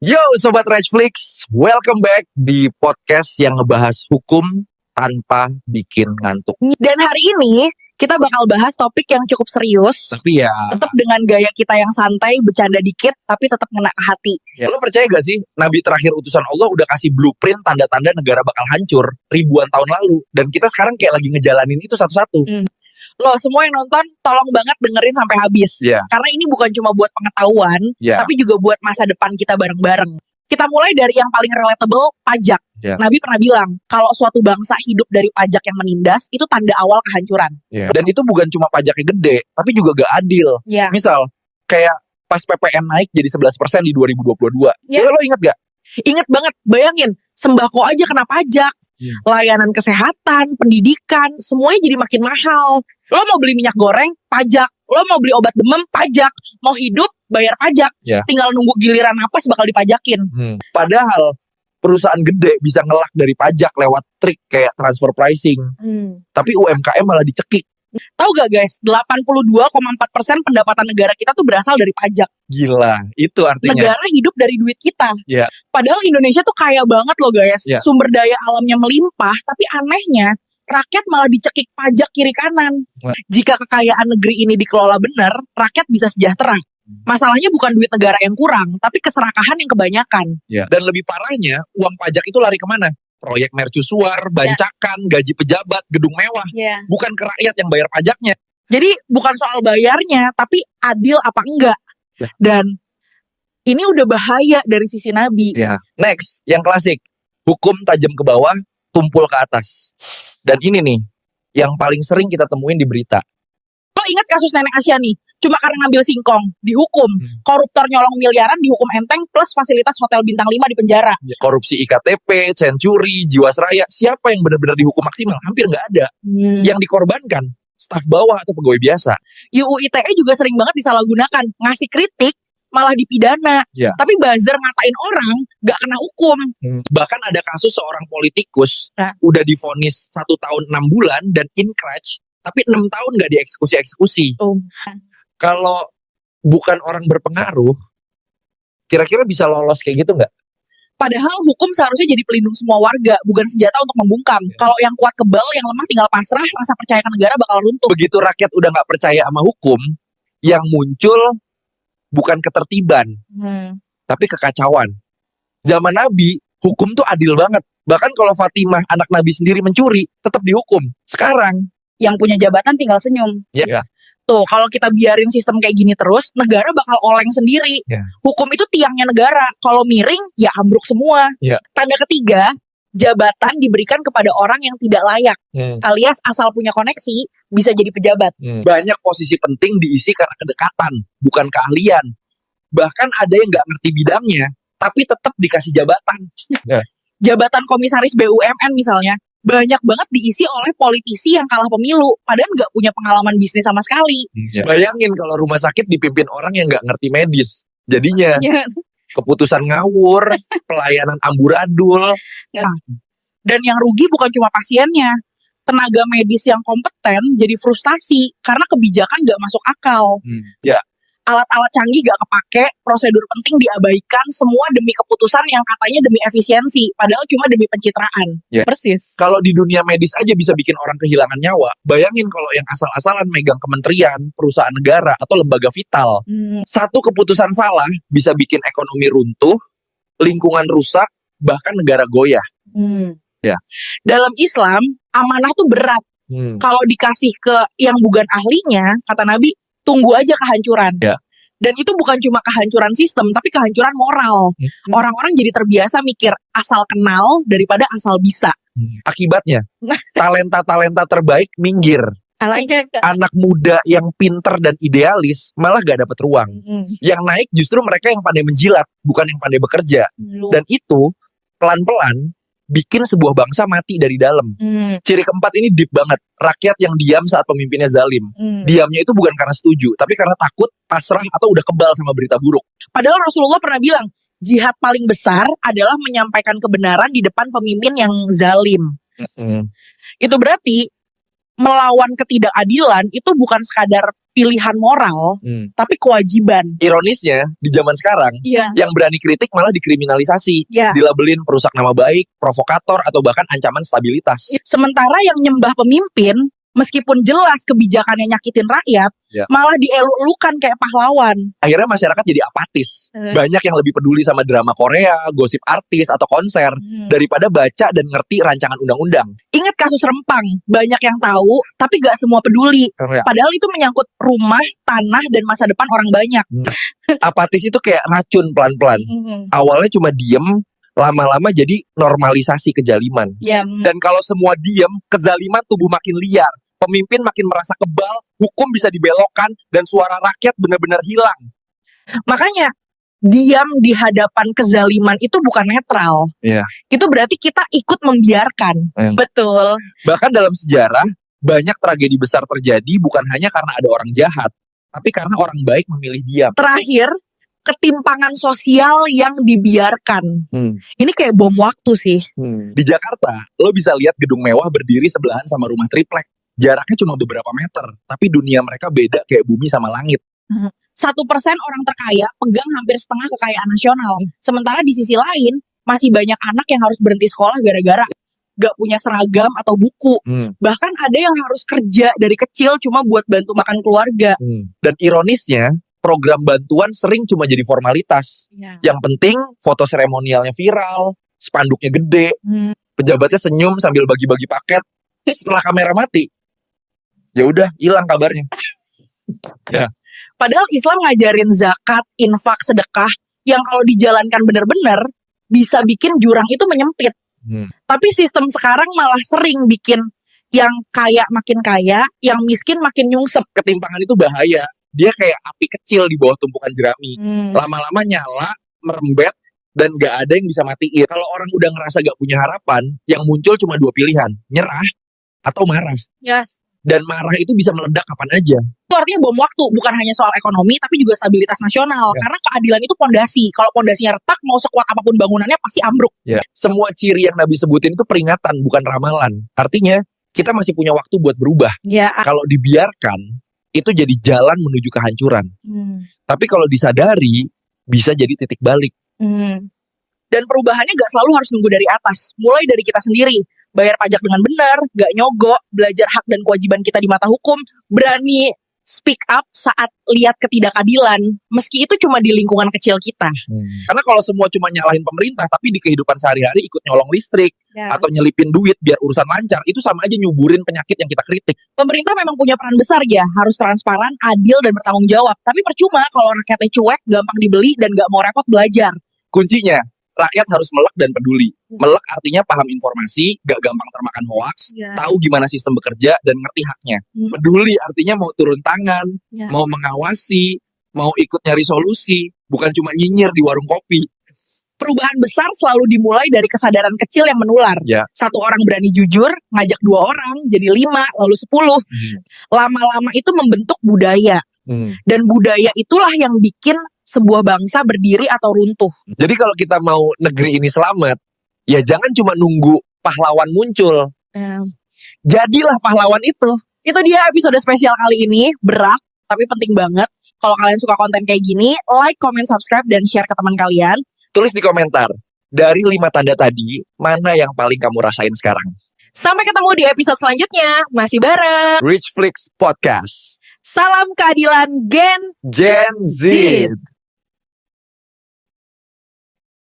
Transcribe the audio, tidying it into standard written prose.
Yo Sobat Netflix, welcome back di podcast yang ngebahas hukum tanpa bikin ngantuk. Dan hari ini kita bakal bahas topik yang cukup serius, Tapi ya, tetap dengan gaya kita yang santai, bercanda dikit, tapi tetap ngena ke hati. lo percaya gak sih Nabi terakhir utusan Allah udah kasih blueprint tanda-tanda negara bakal hancur ribuan tahun lalu. Dan kita sekarang kayak lagi ngejalanin itu satu-satu. Loh, semua yang nonton tolong banget dengerin sampai habis. Iya. Karena ini bukan cuma buat pengetahuan, Iya. tapi juga buat masa depan kita bareng-bareng. Kita mulai dari yang paling relatable, pajak. Iya. Nabi pernah bilang, kalau suatu bangsa hidup dari pajak yang menindas, itu tanda awal kehancuran. Dan itu bukan cuma pajaknya gede, tapi juga gak adil. Ya. Misal, kayak pas PPN naik jadi 11% di 2022. Iya. Coba lo inget gak? Ingat banget, bayangin, sembako aja kena pajak. Layanan kesehatan, pendidikan, semuanya jadi makin mahal. Lo mau beli minyak goreng, pajak. Lo mau beli obat demam, pajak. Mau hidup, bayar pajak. Ya. Tinggal nunggu giliran napas bakal dipajakin. Padahal perusahaan gede bisa ngelak dari pajak lewat trik kayak transfer pricing. Tapi UMKM malah dicekik. Tahu gak guys, 82,4% pendapatan negara kita tuh berasal dari pajak. Gila, itu artinya. Negara hidup dari duit kita. Ya. Padahal Indonesia tuh kaya banget loh guys. Ya. Sumber daya alamnya melimpah, tapi anehnya rakyat malah dicekik pajak kiri kanan. Wah. Jika kekayaan negeri ini dikelola benar, rakyat bisa sejahtera. Masalahnya bukan duit negara yang kurang, tapi keserakahan yang kebanyakan. Dan lebih parahnya, uang pajak itu lari kemana? Proyek mercusuar, bancakan, gaji pejabat, gedung mewah. Bukan ke rakyat yang bayar pajaknya. Jadi bukan soal bayarnya, tapi adil apa enggak. Ya. Dan ini udah bahaya dari sisi Nabi. Next, yang klasik. Hukum tajam ke bawah, tumpul ke atas. Dan ini nih, yang paling sering kita temuin di berita. Lo ingat kasus nenek Asyani? Cuma karena ngambil singkong, dihukum. Koruptor nyolong miliaran, dihukum enteng, plus fasilitas hotel bintang 5 di penjara. Korupsi IKTP, Century, Jiwasraya, siapa yang benar-benar dihukum maksimal? Hampir nggak ada. Yang dikorbankan, staf bawah atau pegawai biasa. UU ITE juga sering banget disalahgunakan. Ngasih kritik, malah dipidana. Ya. Tapi buzzer ngatain orang, gak kena hukum. Bahkan ada kasus seorang politikus Ya. udah divonis 1 tahun 6 bulan dan inkrach, tapi 6 tahun gak dieksekusi-eksekusi. Kalau bukan orang berpengaruh, kira-kira bisa lolos kayak gitu gak? Padahal hukum seharusnya jadi pelindung semua warga, bukan senjata untuk membungkam. Kalau yang kuat kebal, yang lemah tinggal pasrah, rasa percaya ke negara bakal runtuh. Begitu rakyat udah gak percaya sama hukum, yang muncul bukan ketertiban, tapi kekacauan. Zaman Nabi, hukum tuh adil banget. Bahkan kalau Fatimah, anak Nabi sendiri mencuri, tetap dihukum. Sekarang, Yang punya jabatan tinggal senyum. Ya. Tuh, kalau kita biarin sistem kayak gini terus, negara bakal oleng sendiri. Ya. Hukum itu tiangnya negara. Kalau miring, ya ambruk semua. Ya. Tanda ketiga, jabatan diberikan kepada orang yang tidak layak. Alias asal punya koneksi, bisa jadi pejabat. Banyak posisi penting diisi karena kedekatan, bukan keahlian. Bahkan ada yang gak ngerti bidangnya, tapi tetap dikasih jabatan. Jabatan komisaris BUMN misalnya, banyak banget diisi oleh politisi yang kalah pemilu, padahal nggak punya pengalaman bisnis sama sekali. Bayangin kalau rumah sakit dipimpin orang yang gak ngerti medis. Jadinya keputusan ngawur, pelayanan amburadul. Dan yang rugi bukan cuma pasiennya, tenaga medis yang kompeten jadi frustasi karena kebijakan nggak masuk akal. Alat-alat canggih gak kepake, prosedur penting diabaikan, semua demi keputusan yang katanya demi efisiensi, padahal cuma demi pencitraan. Persis. Kalau di dunia medis aja bisa bikin orang kehilangan nyawa, bayangin kalau yang asal-asalan megang kementerian, perusahaan negara, atau lembaga vital. Satu keputusan salah bisa bikin ekonomi runtuh, lingkungan rusak, bahkan negara goyah. Dalam Islam, amanah tuh berat. Kalau dikasih ke yang bukan ahlinya, kata Nabi, tunggu aja kehancuran. Dan itu bukan cuma kehancuran sistem, tapi kehancuran moral. Orang-orang jadi terbiasa mikir asal kenal daripada asal bisa. Akibatnya, talenta-talenta terbaik minggir. Anak muda yang pinter dan idealis malah gak dapat ruang. Yang naik justru mereka yang pandai menjilat, bukan yang pandai bekerja. Dan itu pelan-pelan bikin sebuah bangsa mati dari dalam. Ciri keempat ini deep banget. Rakyat yang diam saat pemimpinnya zalim. Diamnya itu bukan karena setuju, tapi karena takut, pasrah, atau udah kebal sama berita buruk. Padahal Rasulullah pernah bilang, jihad paling besar adalah menyampaikan kebenaran di depan pemimpin yang zalim. Itu berarti melawan ketidakadilan itu bukan sekadar pilihan moral, tapi kewajiban. Ironisnya di zaman sekarang, yang berani kritik malah dikriminalisasi, dilabelin perusak nama baik, provokator, atau bahkan ancaman stabilitas. Sementara yang nyembah pemimpin, meskipun jelas kebijakannya nyakitin rakyat, malah dieluk-elukan kayak pahlawan. Akhirnya masyarakat jadi apatis. Banyak yang lebih peduli sama drama Korea, gosip artis, atau konser, daripada baca dan ngerti rancangan undang-undang. Ingat kasus Rempang, banyak yang tahu, tapi gak semua peduli. Padahal itu menyangkut rumah, tanah, dan masa depan orang banyak. Apatis itu kayak racun pelan-pelan. Awalnya cuma diem, lama-lama jadi normalisasi kezaliman. Dan kalau semua diem, kezaliman tubuh makin liar. Pemimpin makin merasa kebal, hukum bisa dibelokkan, dan suara rakyat benar-benar hilang. Makanya, diam di hadapan kezaliman itu bukan netral. Itu berarti kita ikut membiarkan. Betul. Bahkan dalam sejarah, banyak tragedi besar terjadi bukan hanya karena ada orang jahat, tapi karena orang baik memilih diam. Terakhir, ketimpangan sosial yang dibiarkan. Ini kayak bom waktu sih. Di Jakarta, lo bisa lihat gedung mewah berdiri sebelahan sama rumah triplek. Jaraknya cuma beberapa meter, tapi dunia mereka beda kayak bumi sama langit. 1% orang terkaya pegang hampir setengah kekayaan nasional. Sementara di sisi lain, masih banyak anak yang harus berhenti sekolah gara-gara gak punya seragam atau buku. Bahkan ada yang harus kerja dari kecil cuma buat bantu makan keluarga. Dan ironisnya, program bantuan sering cuma jadi formalitas. Yang penting foto seremonialnya viral, spanduknya gede, pejabatnya senyum sambil bagi-bagi paket. Setelah kamera mati, ya udah hilang kabarnya. Padahal Islam ngajarin zakat, infak, sedekah yang kalau dijalankan benar-benar bisa bikin jurang itu menyempit. Tapi sistem sekarang malah sering bikin yang kaya makin kaya, yang miskin makin nyungsep. Ketimpangan itu bahaya. Dia kayak api kecil di bawah tumpukan jerami. Lama-lama nyala, merembet, dan gak ada yang bisa matiin. Kalau orang udah ngerasa gak punya harapan, yang muncul cuma 2 pilihan, nyerah atau marah. Dan marah itu bisa meledak kapan aja. Itu artinya bom waktu, bukan hanya soal ekonomi, tapi juga stabilitas nasional. Karena keadilan itu pondasi. Kalau pondasinya retak, mau sekuat apapun bangunannya pasti ambruk. Semua ciri yang Nabi sebutin itu peringatan, bukan ramalan. Artinya, kita masih punya waktu buat berubah. Kalau dibiarkan, itu jadi jalan menuju kehancuran. Tapi kalau disadari, bisa jadi titik balik. Dan perubahannya gak selalu harus nunggu dari atas. Mulai dari kita sendiri. Bayar pajak dengan benar, gak nyogok, belajar hak dan kewajiban kita di mata hukum, berani speak up saat lihat ketidakadilan, meski itu cuma di lingkungan kecil kita. Karena kalau semua cuma nyalahin pemerintah, tapi di kehidupan sehari-hari ikut nyolong listrik, atau nyelipin duit biar urusan lancar, itu sama aja nyuburin penyakit yang kita kritik. Pemerintah memang punya peran besar ya, harus transparan, adil, dan bertanggung jawab. Tapi percuma kalau rakyatnya cuek, gampang dibeli, dan gak mau repot belajar. Kuncinya, rakyat harus melek dan peduli. Melek artinya paham informasi, gak gampang termakan hoaks, tahu gimana sistem bekerja, dan ngerti haknya. Peduli artinya mau turun tangan, mau mengawasi, mau ikut nyari solusi, bukan cuma nyinyir di warung kopi. Perubahan besar selalu dimulai dari kesadaran kecil yang menular. Satu orang berani jujur, ngajak 2 orang, jadi 5, lalu 10. Lama-lama itu membentuk budaya. Dan budaya itulah yang bikin sebuah bangsa berdiri atau runtuh. Jadi kalau kita mau negeri ini selamat, ya jangan cuma nunggu pahlawan muncul. Jadilah pahlawan itu. Itu dia episode spesial kali ini. Berat, tapi penting banget. Kalau kalian suka konten kayak gini, like, comment, subscribe, dan share ke teman kalian. Tulis di komentar, dari 5 tanda tadi, mana yang paling kamu rasain sekarang? Sampai ketemu di episode selanjutnya. Masih bareng Richflix Podcast. Salam keadilan Gen Z.